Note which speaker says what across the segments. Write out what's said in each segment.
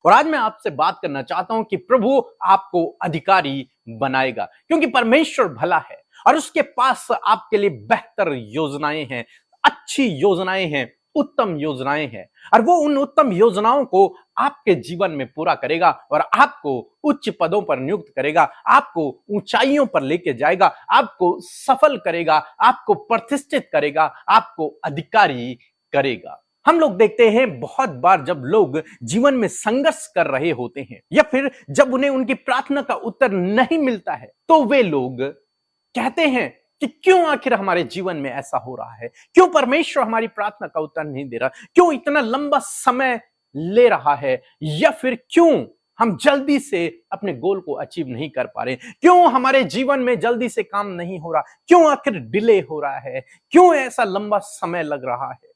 Speaker 1: और आज मैं आपसे बात करना चाहता हूं कि प्रभु आपको अधिकारी बनाएगा, क्योंकि परमेश्वर भला है और उसके पास आपके लिए बेहतर योजनाएं हैं, अच्छी योजनाएं हैं, उत्तम योजनाएं हैं। और वो उन उत्तम योजनाओं को आपके जीवन में पूरा करेगा और आपको उच्च पदों पर नियुक्त करेगा, आपको ऊंचाइयों पर लेके जाएगा, आपको सफल करेगा, आपको प्रतिष्ठित करेगा, आपको अधिकारी करेगा। हम लोग देखते हैं बहुत बार जब लोग जीवन में संघर्ष कर रहे होते हैं या फिर जब उन्हें उनकी प्रार्थना का उत्तर नहीं मिलता है, तो वे लोग कहते हैं कि क्यों आखिर हमारे जीवन में ऐसा हो रहा है, क्यों परमेश्वर हमारी प्रार्थना का उत्तर नहीं दे रहा, क्यों इतना लंबा समय ले रहा है, या फिर क्यों हम जल्दी से अपने गोल को अचीव नहीं कर पा रहे, क्यों हमारे जीवन में जल्दी से काम नहीं हो रहा, क्यों आखिर डिले हो रहा है, क्यों ऐसा लंबा समय लग रहा है।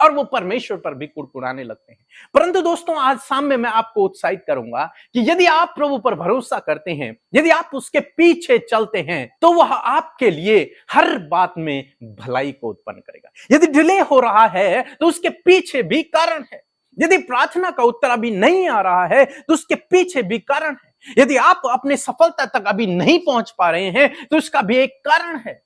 Speaker 1: और वो परमेश्वर पर भी कुड़कुड़ाने लगते हैं। परंतु दोस्तों, आज शाम में मैं आपको उत्साहित करूंगा कि यदि आप प्रभु पर भरोसा करते हैं, यदि आप उसके पीछे चलते हैं, तो वह आपके लिए हर बात में भलाई को उत्पन्न करेगा। यदि डिले हो रहा है तो उसके पीछे भी कारण है। यदि प्रार्थना का उत्तर अभी नहीं आ रहा है तो उसके पीछे भी कारण है। यदि आप अपने सफलता तक अभी नहीं पहुंच पा रहे हैं तो इसका भी एक कारण है।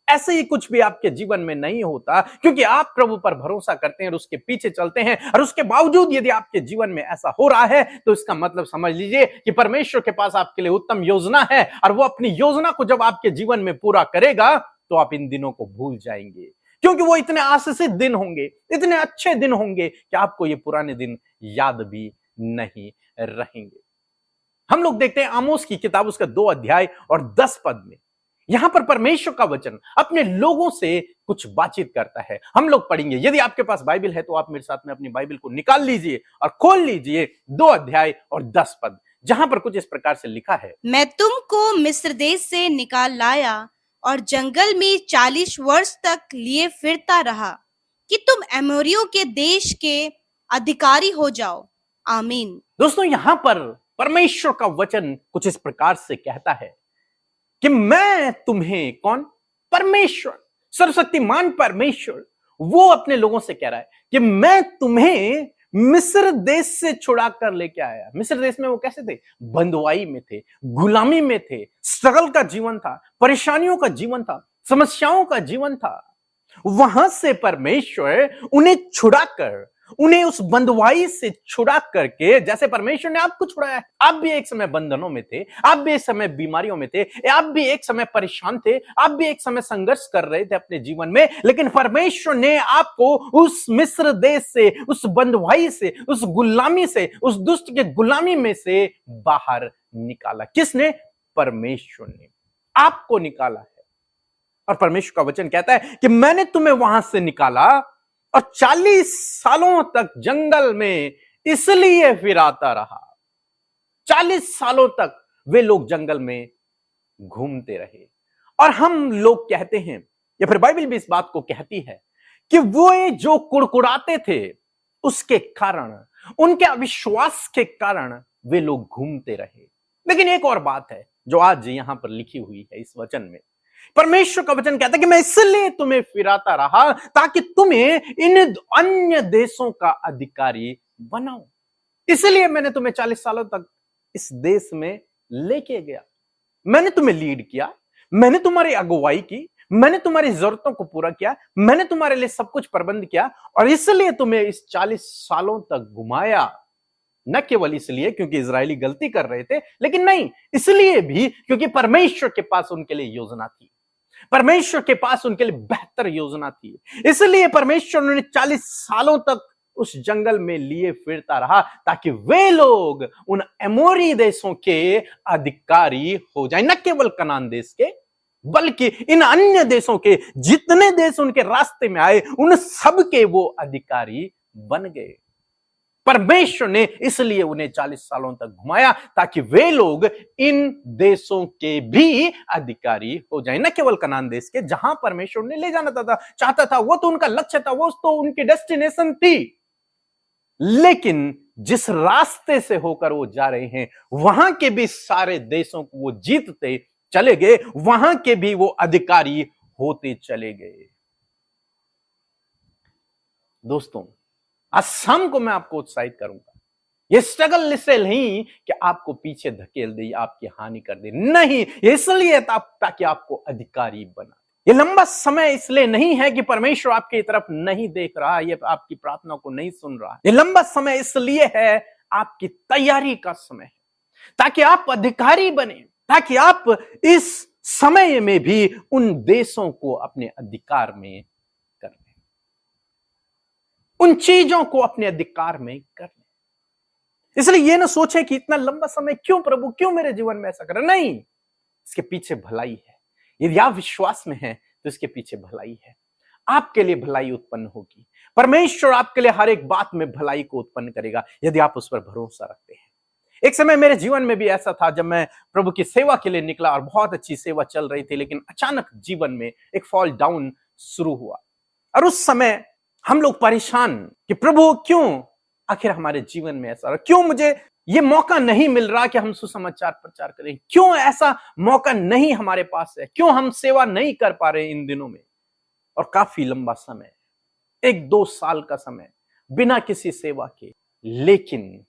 Speaker 1: ऐसे ही कुछ भी आपके जीवन में नहीं होता क्योंकि आप प्रभु पर भरोसा करते हैं और उसके पीछे चलते हैं। और उसके बावजूद यदि आपके जीवन में ऐसा हो रहा है तो इसका मतलब समझ लीजिए कि परमेश्वर के पास आपके लिए उत्तम योजना है और वो अपनी योजना को जब आपके जीवन में पूरा करेगा तो आप इन दिनों को भूल जाएंगे, क्योंकि वो इतने आशीषित दिन होंगे, इतने अच्छे दिन होंगे कि आपको ये पुराने दिन याद भी नहीं रहेंगे। हम लोग देखते हैं आमोस की किताब उसका 2 अध्याय और 10 पद में यहां पर परमेश्वर का वचन अपने लोगों से कुछ बातचीत करता है। हम लोग पढ़ेंगे। यदि आपके पास बाइबल है तो आप मेरे साथ में अपनी बाइबल को निकाल लीजिए और खोल लीजिए 2 अध्याय और 10 पद, जहां पर कुछ इस प्रकार से लिखा है।
Speaker 2: मैं तुमको मिस्र देश से निकाल लाया और जंगल में 40 वर्ष तक लिए फिरता रहा कि तुम एमोरियों के देश के अधिकारी हो जाओ। आमीन।
Speaker 1: दोस्तों, यहां पर परमेश्वर का वचन कुछ इस प्रकार से कहता है कि मैं तुम्हें, कौन? परमेश्वर, सर्वशक्तिमान परमेश्वर, वो अपने लोगों से कह रहा है कि मैं तुम्हें मिस्र देश से छुड़ा कर लेके आया। मिस्र देश में वो कैसे थे? बंधुआई में थे, गुलामी में थे, स्ट्रगल का जीवन था, परेशानियों का जीवन था, समस्याओं का जीवन था। वहां से परमेश्वर उन्हें छुड़ाकर, उन्हें उस बंधुआई से छुड़ा करके, जैसे परमेश्वर ने आपको छुड़ाया है। आप भी एक समय बंधनों में थे, आप भी एक समय बीमारियों में थे, आप भी एक समय परेशान थे, आप भी एक समय संघर्ष कर रहे थे अपने जीवन में, लेकिन परमेश्वर ने आपको उस मिस्र देश से, उस बंधुआई से, उस गुलामी से, उस दुष्ट के गुलामी में से बाहर निकाला। किसने? परमेश्वर ने आपको निकाला है। और परमेश्वर का वचन कहता है कि मैंने तुम्हें वहां से निकाला और 40 सालों तक जंगल में इसलिए फिराता रहा। 40 सालों तक वे लोग जंगल में घूमते रहे। और हम लोग कहते हैं, या फिर बाइबल भी इस बात को कहती है कि वो जो कुड़कुड़ाते थे उसके कारण, उनके अविश्वास के कारण वे लोग घूमते रहे। लेकिन एक और बात है जो आज यहां पर लिखी हुई है इस वचन में। परमेश्वर का वचन कहता है कि मैं इसलिए तुम्हें फिराता रहा ताकि तुम्हें इन अन्य देशों का अधिकारी बनाऊं। इसलिए मैंने तुम्हें 40 सालों तक इस देश में लेके गया। मैंने तुम्हें लीड किया, मैंने तुम्हारी अगुवाई की, मैंने तुम्हारी जरूरतों को पूरा किया, मैंने तुम्हारे लिए सब कुछ प्रबंध किया, और इसलिए तुम्हें इस 40 सालों तक घुमाया। न केवल इसलिए क्योंकि इजरायली गलती कर रहे थे, लेकिन नहीं, इसलिए भी क्योंकि परमेश्वर के पास उनके लिए योजना थी, परमेश्वर के पास उनके लिए बेहतर योजना थी। इसलिए परमेश्वर ने 40 सालों तक उस जंगल में लिए फिरता रहा ताकि वे लोग उन एमोरी देशों के अधिकारी हो जाएं। न केवल कनान देश के, बल्कि इन अन्य देशों के, जितने देश उनके रास्ते में आए उन सब के वो अधिकारी बन गए। परमेश्वर ने इसलिए उन्हें 40 सालों तक घुमाया ताकि वे लोग इन देशों के भी अधिकारी हो जाएं। न केवल कनान देश के, जहां परमेश्वर ने ले जाना चाहता था, वो तो उनका लक्ष्य था, वो तो उनकी डेस्टिनेशन थी, लेकिन जिस रास्ते से होकर वो जा रहे हैं वहां के भी सारे देशों को वो जीतते चले गए, वहां के भी वो अधिकारी होते चले गए। दोस्तों, आज शाम को मैं आपको उत्साहित करूंगा ये स्ट्रगल इसलिए नहीं कि आपको पीछे धकेल दे, आपकी हानि कर दे, नहीं, इसलिए ताकि आपको अधिकारी बना। ये लंबा समय इसलिए नहीं है कि परमेश्वर आपकी तरफ नहीं देख रहा, ये आपकी प्रार्थना को नहीं सुन रहा। ये लंबा समय इसलिए है, आपकी तैयारी का समय है, ताकि आप अधिकारी बने, ताकि आप इस समय में भी उन देशों को अपने अधिकार में कर लें, उन चीजों को अपने अधिकार में कर लें। इसलिए ये ना सोचे कि इतना लंबा समय क्यों प्रभु, क्यों मेरे जीवन में ऐसा कर, नहीं, इसके पीछे भलाई है। यदि आप विश्वास में हैं तो इसके पीछे भलाई है, आपके लिए भलाई उत्पन्न होगी। परमेश्वर आपके लिए हर एक बात में भलाई को उत्पन्न करेगा यदि आप उस पर भरोसा रखते हैं। एक समय मेरे जीवन में भी ऐसा था, जब मैं प्रभु की सेवा के लिए निकला और बहुत अच्छी सेवा चल रही थी, लेकिन अचानक जीवन में एक फॉल डाउन शुरू हुआ और उस समय हम लोग परेशान कि प्रभु क्यों आखिर हमारे जीवन में ऐसा, क्यों मुझे ये मौका नहीं मिल रहा कि हम सुसमाचार प्रचार करें, क्यों ऐसा मौका नहीं हमारे पास है, क्यों हम सेवा नहीं कर पा रहे इन दिनों में। और काफी लंबा समय, 1-2 साल का समय बिना किसी सेवा के, लेकिन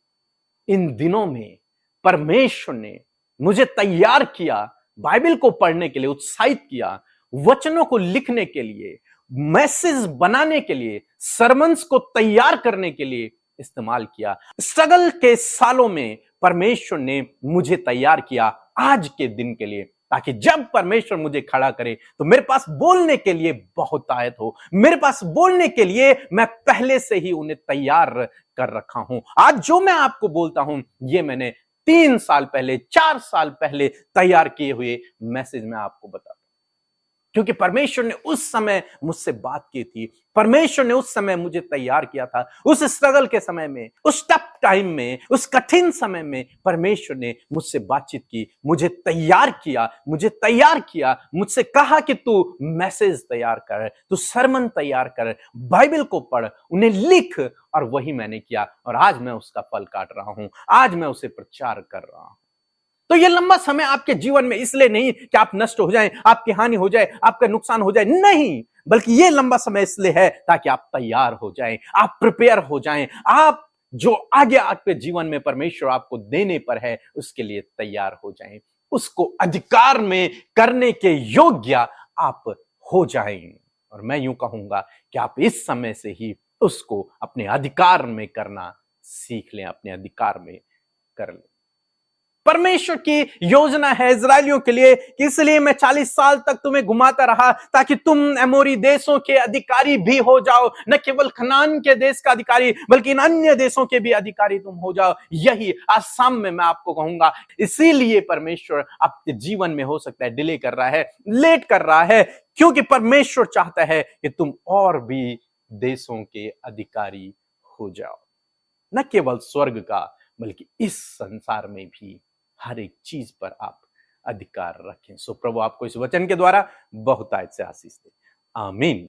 Speaker 1: इन दिनों में परमेश्वर ने मुझे तैयार किया, बाइबल को पढ़ने के लिए उत्साहित किया, वचनों को लिखने के लिए, मैसेज बनाने के लिए, सरमन्स को तैयार करने के लिए इस्तेमाल किया। स्ट्रगल के सालों में परमेश्वर ने मुझे तैयार किया आज के दिन के लिए, ताकि जब परमेश्वर मुझे खड़ा करे तो मेरे पास बोलने के लिए बहुतायत हो, मेरे पास बोलने के लिए मैं पहले से ही उन्हें तैयार कर रखा हूं। आज जो मैं आपको बोलता हूं, ये मैंने 3 साल पहले, 4 साल पहले तैयार किए हुए मैसेज में आपको बता, क्योंकि परमेश्वर ने उस समय मुझसे बात की थी, परमेश्वर ने उस समय मुझे तैयार किया था। उस स्ट्रगल के समय में, उस टफ टाइम में, उस कठिन समय में परमेश्वर ने मुझसे बातचीत की, मुझे तैयार किया, मुझसे कहा कि तू मैसेज तैयार कर, तू सरमन तैयार कर, बाइबल को पढ़, उन्हें लिख, और वही मैंने किया और आज मैं उसका फल काट रहा हूं, आज मैं उसे प्रचार कर रहा हूं। तो ये लंबा समय आपके जीवन में इसलिए नहीं कि आप नष्ट हो जाएं, आपकी हानि हो जाए, आपका नुकसान हो जाए, नहीं, बल्कि ये लंबा समय इसलिए है ताकि आप तैयार हो जाएं, आप प्रिपेयर हो जाएं, आप जो आगे आपके जीवन में परमेश्वर आपको देने पर है उसके लिए तैयार हो जाएं, उसको अधिकार में करने के योग्य आप हो जाएं। और मैं यूं कहूंगा कि आप इस समय से ही उसको अपने अधिकार में करना सीख लें, अपने अधिकार में कर लें। परमेश्वर की योजना है इजरायलियों के लिए कि इसलिए मैं 40 साल तक तुम्हें घुमाता रहा ताकि तुम एमोरी देशों के अधिकारी भी हो जाओ, न केवल कनान के देश का अधिकारी बल्कि इन अन्य देशों के भी अधिकारी तुम हो जाओ। यही आज शाम में मैं आपको कहूंगा। इसीलिए परमेश्वर आपके जीवन में हो सकता है डिले कर रहा है, लेट कर रहा है, क्योंकि परमेश्वर चाहता है कि तुम और भी देशों के अधिकारी हो जाओ, न केवल स्वर्ग का बल्कि इस संसार में भी हर एक चीज पर आप अधिकार रखें। सो प्रभु आपको इस वचन के द्वारा बहुतायत से आशीष दे। आमीन।